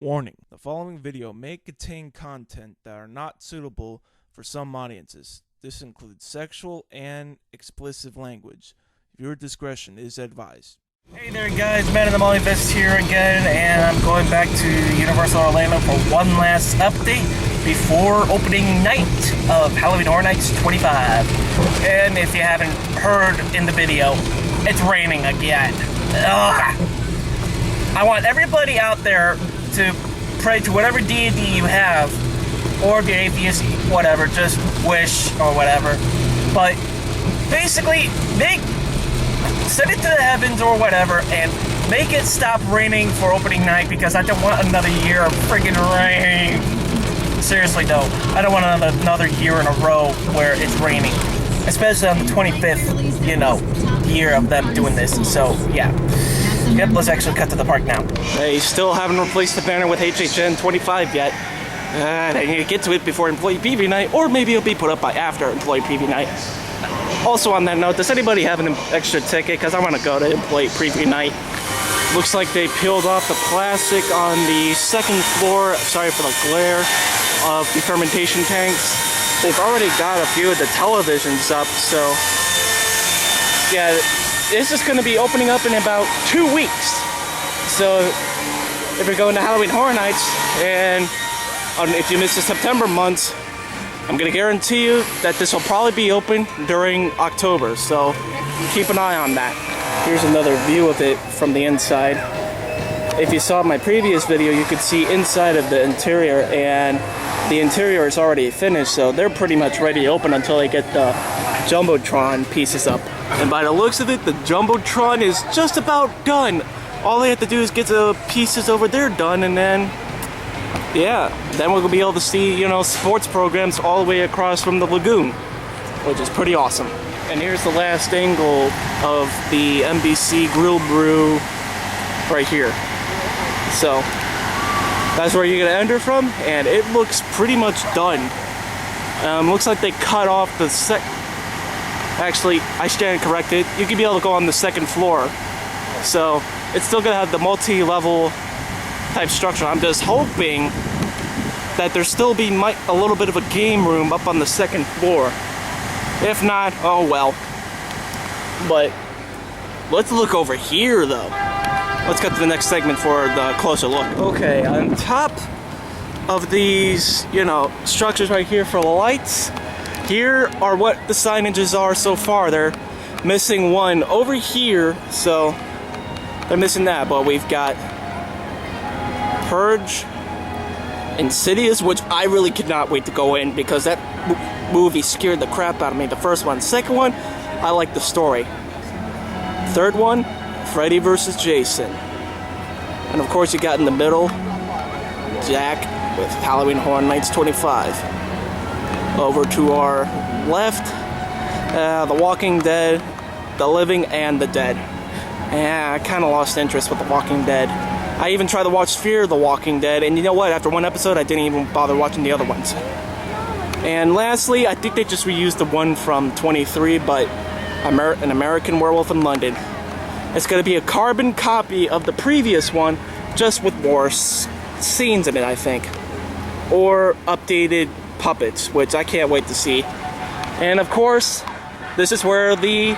Warning: the following video may contain content that are not suitable for some audiences. This includes sexual and explicit language. Viewer discretion is advised. Hey there guys, Man in the Molly Vest here again, and I'm going back to Universal Orlando for one last update before opening night of Halloween Horror Nights 25. And if you haven't heard in the video, it's raining again. Ugh. I want everybody out there to pray to whatever deity you have, or if you're atheist, whatever, just wish or whatever. But basically, send it to the heavens or whatever, and make it stop raining for opening night, because I don't want another year of friggin' rain. Seriously though, I don't want another year in a row where it's raining. Especially on the 25th, year of them doing this. So, yeah. Yep, let's actually cut to the park now. They still haven't replaced the banner with HHN 25 yet. They need to get to it before Employee PV Night, or maybe it'll be put up by after Employee PV Night. Also on that note, does anybody have an extra ticket? Because I want to go to Employee Preview Night. Looks like they peeled off the plastic on the second floor, sorry for the glare, of the fermentation tanks. They've already got a few of the televisions up, so yeah, this is going to be opening up in about 2 weeks. So if you're going to Halloween Horror Nights, and if you miss the September months, I'm going to guarantee you that this will probably be open during October, so keep an eye on that. Here's another view of it from the inside. If you saw my previous video, you could see inside of the interior, and the interior is already finished, so they're pretty much ready to open until they get the Jumbotron pieces up. And by the looks of it, the Jumbotron is just about done. All they have to do is get the pieces over there done, and then yeah, then we'll be able to see, sports programs all the way across from the lagoon, which is pretty awesome. And here's the last angle of the NBC Grill Brew right here. So that's where you're gonna enter from, and it looks pretty much done. Looks like they cut off the Actually, I stand corrected. You could be able to go on the second floor. So it's still gonna have the multi-level type structure. I'm just hoping that there still be a little bit of a game room up on the second floor. If not, oh well. But let's look over here though. Let's get to the next segment for the closer look. Okay, on top of these, structures right here for the lights, here are what the signages are so far. They're missing one over here, so they're missing that, but we've got Purge, Insidious, which I really could not wait to go in because that movie scared the crap out of me, the first one. Second one, I like the story. Third one, Freddy vs. Jason. And of course you got in the middle, Jack with Halloween Horror Nights 25. Over to our left, The Walking Dead, The Living, and The Dead. And I kind of lost interest with The Walking Dead. I even tried to watch Fear the Walking Dead, and you know what? After one episode, I didn't even bother watching the other ones. And lastly, I think they just reused the one from 23, but An American Werewolf in London. It's going to be a carbon copy of the previous one, just with more scenes in it, I think. Or updated puppets, which I can't wait to see. And of course, this is where the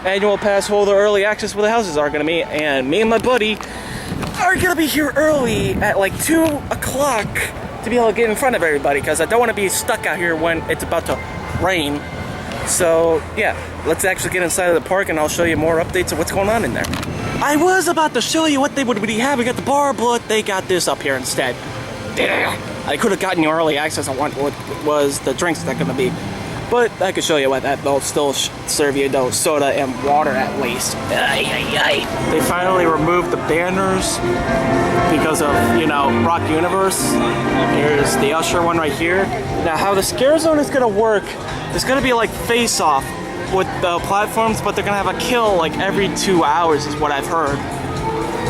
annual pass holder early access for the houses are going to be, and me and my buddy are going to be here early at like 2 o'clock to be able to get in front of everybody, because I don't want to be stuck out here when it's about to rain. So yeah, let's actually get inside of the park and I'll show you more updates of what's going on in there. I was about to show you what they would be having at the bar, but they got this up here instead. I could have gotten you early access on what was the drinks that going to be, but I could show you what that. They'll still serve you those soda and water at least. They finally removed the banners because of, Rock Universe. Here's the Usher one right here. Now how the Scare Zone is going to work, it's going to be like Face Off with the platforms, but they're going to have a kill like every 2 hours is what I've heard.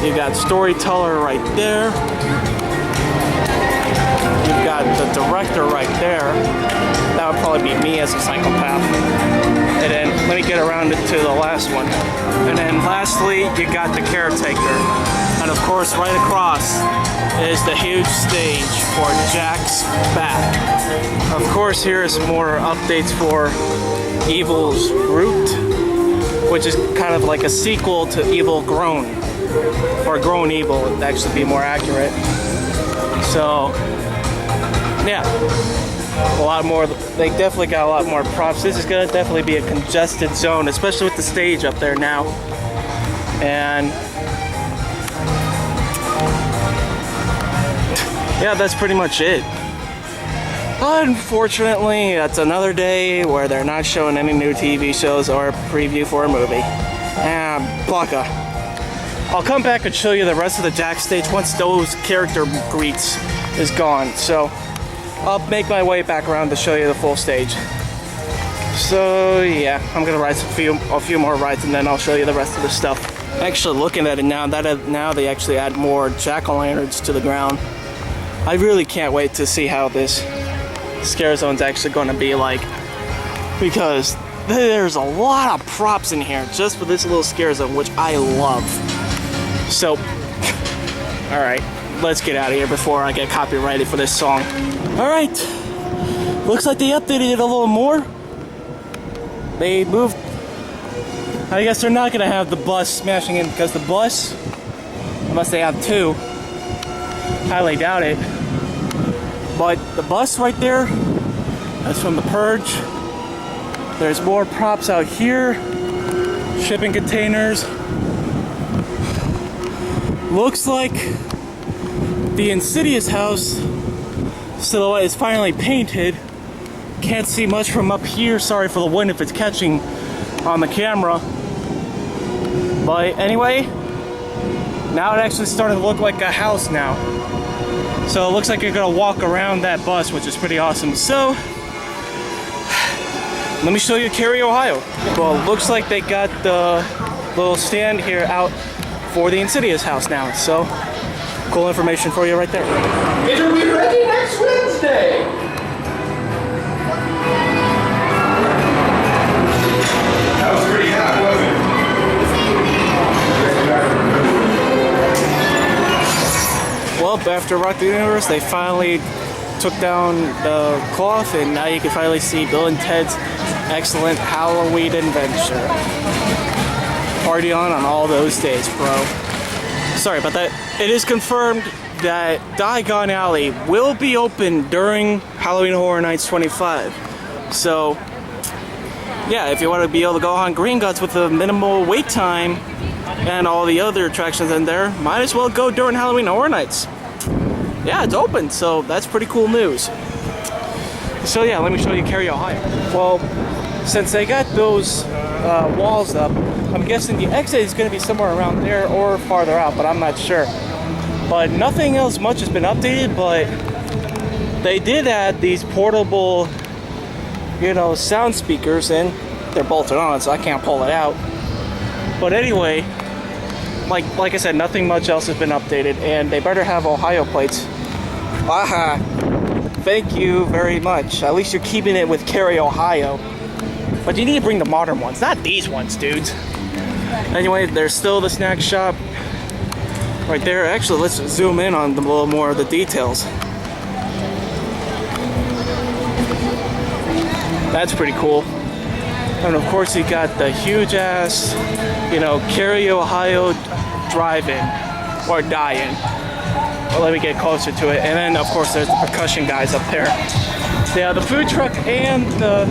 You got Storyteller right there. You've got the director right there. That would probably be me as a psychopath. And then let me get around to the last one. And then lastly, you got the caretaker. And of course, right across is the huge stage for Jack's Back. Of course, here is more updates for Evil's Root, which is kind of like a sequel to Evil Grown, or Grown Evil would actually be more accurate. So, yeah, a lot more. They definitely got a lot more props. This is gonna definitely be a congested zone, especially with the stage up there now. And yeah, that's pretty much it. Unfortunately, that's another day where they're not showing any new TV shows or a preview for a movie. Blanca. I'll come back and show you the rest of the Jack stage once those character greets is gone. So I'll make my way back around to show you the full stage. So yeah, I'm gonna ride a few more rides and then I'll show you the rest of the stuff. Actually, looking at it now, now they actually add more jack-o'-lanterns to the ground. I really can't wait to see how this scare zone's actually going to be like, because there's a lot of props in here just for this little scare zone, which I love. So, all right, let's get out of here before I get copyrighted for this song. All right, looks like they updated it a little more. They moved. I guess they're not gonna have the bus smashing in, because the bus, unless they have two, highly doubt it. But the bus right there, that's from The Purge. There's more props out here. Shipping containers. Looks like the Insidious house silhouette is finally painted. Can't see much from up here. Sorry for the wind if it's catching on the camera. But anyway, now it actually started to look like a house now. So it looks like you're gonna walk around that bus, which is pretty awesome. So let me show you Cary, Ohio. Well, it looks like they got the little stand here out for the Insidious house now. So cool information for you right there. It'll be ready next Wednesday. That was pretty hot, wasn't it? Well, after Rock the Universe, they finally took down the cloth, and now you can finally see Bill and Ted's Excellent Halloween Adventure. Party on all those days, bro. Sorry about that. It is confirmed that Diagon Alley will be open during Halloween Horror Nights 25. So, yeah, if you want to be able to go on Gringotts with a minimal wait time and all the other attractions in there, might as well go during Halloween Horror Nights. Yeah, it's open, so that's pretty cool news. So yeah, let me show you Cary, Ohio. Well, since they got those walls up, I'm guessing the exit is going to be somewhere around there or farther out, but I'm not sure. But nothing else much has been updated, but they did add these portable, sound speakers in. They're bolted on, so I can't pull it out. But anyway, like I said, nothing much else has been updated, and they better have Ohio plates. Aha! Thank you very much. At least you're keeping it with Cary, Ohio. But you need to bring the modern ones, not these ones, dudes. Anyway, there's still the snack shop right there. Actually, let's zoom in on a little more of the details. That's pretty cool. And of course, you got the huge ass, Cary, Ohio drive-in or die-in. Well, let me get closer to it. And then, of course, there's the percussion guys up there. Yeah, the food truck and the,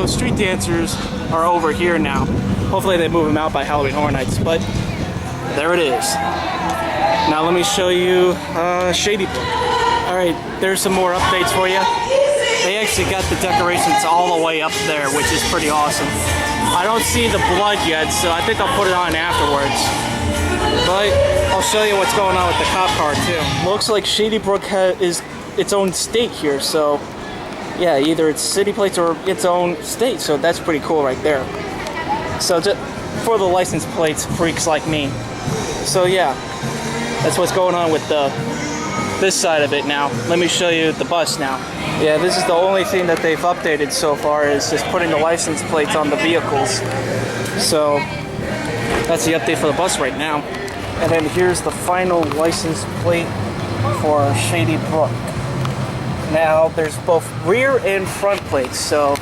street dancers are over here now. Hopefully they move them out by Halloween Horror Nights, but there it is. Now let me show you Shady Brook. All right, there's some more updates for you. They actually got the decorations all the way up there, which is pretty awesome. I don't see the blood yet, so I think I'll put it on afterwards. But I'll show you what's going on with the cop car too. Looks like Shady Brook is its own state here, so yeah, either it's city plates or its own state, so that's pretty cool right there. So just for the license plates freaks like me. So yeah, that's what's going on with this side of it now. Let me show you the bus now. Yeah, this is the only thing that they've updated so far, is just putting the license plates on the vehicles. So that's the update for the bus right now. And then here's the final license plate for Shady Brook. Now, there's both rear and front plates, so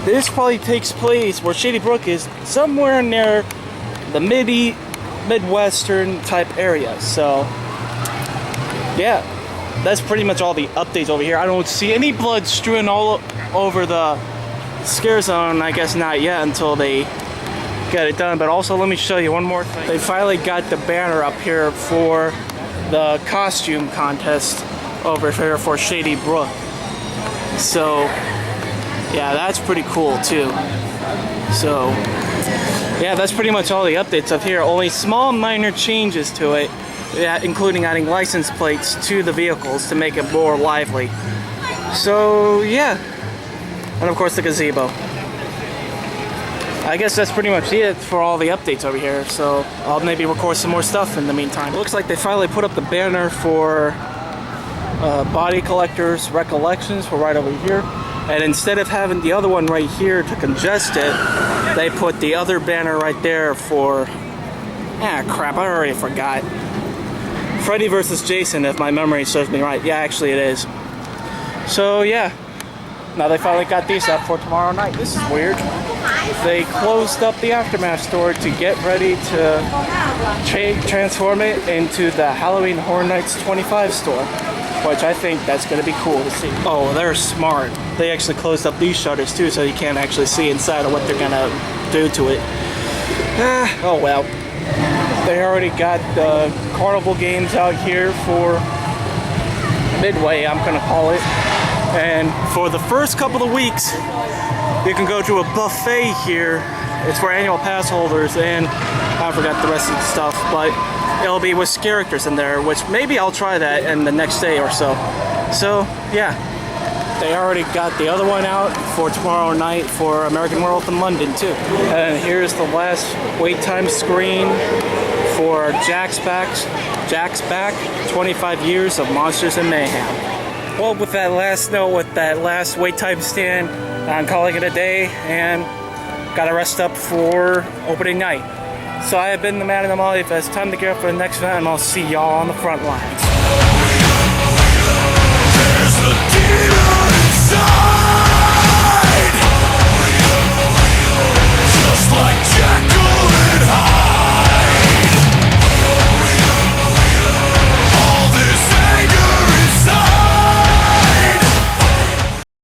this probably takes place where Shady Brook is somewhere near the Midwestern type area. So, yeah, that's pretty much all the updates over here. I don't see any blood strewn all over the scare zone. I guess not yet until they get it done. But also, let me show you one more thing. They finally got the banner up here for the costume contest over here for Shady Brook. So, yeah, that's pretty cool too. So, yeah, that's pretty much all the updates up here. Only small minor changes to it, including adding license plates to the vehicles to make it more lively. So, yeah. And of course the gazebo. I guess that's pretty much it for all the updates over here. So I'll maybe record some more stuff in the meantime. It looks like they finally put up the banner for Body Collectors Recollections for right over here. And instead of having the other one right here to congest it, they put the other banner right there for... crap, I already forgot. Freddy vs. Jason, if my memory serves me right. Yeah, actually it is. So yeah, now they finally got these up for tomorrow night. This is weird. They closed up the Aftermath store to get ready to transform it into the Halloween Horror Nights 25 store, which I think that's going to be cool to see. Oh, they're smart. They actually closed up these shutters too, so you can't actually see inside of what they're going to do to it. Oh well. They already got the carnival games out here for Midway, I'm going to call it. And for the first couple of weeks, you can go to a buffet here. It's for annual pass holders, and I forgot the rest of the stuff, but it'll be with characters in there, which maybe I'll try that in the next day or so. So, yeah. They already got the other one out for tomorrow night for American Werewolf in London, too. And here's the last wait time screen for Jack's Back, 25 Years of Monsters and Mayhem. Well, with that last note, with that last wait time stand, I'm calling it a day and gotta rest up for opening night. So I have been the Man in the Molly Fest. Time to gear up for the next event, and I'll see y'all on the front lines.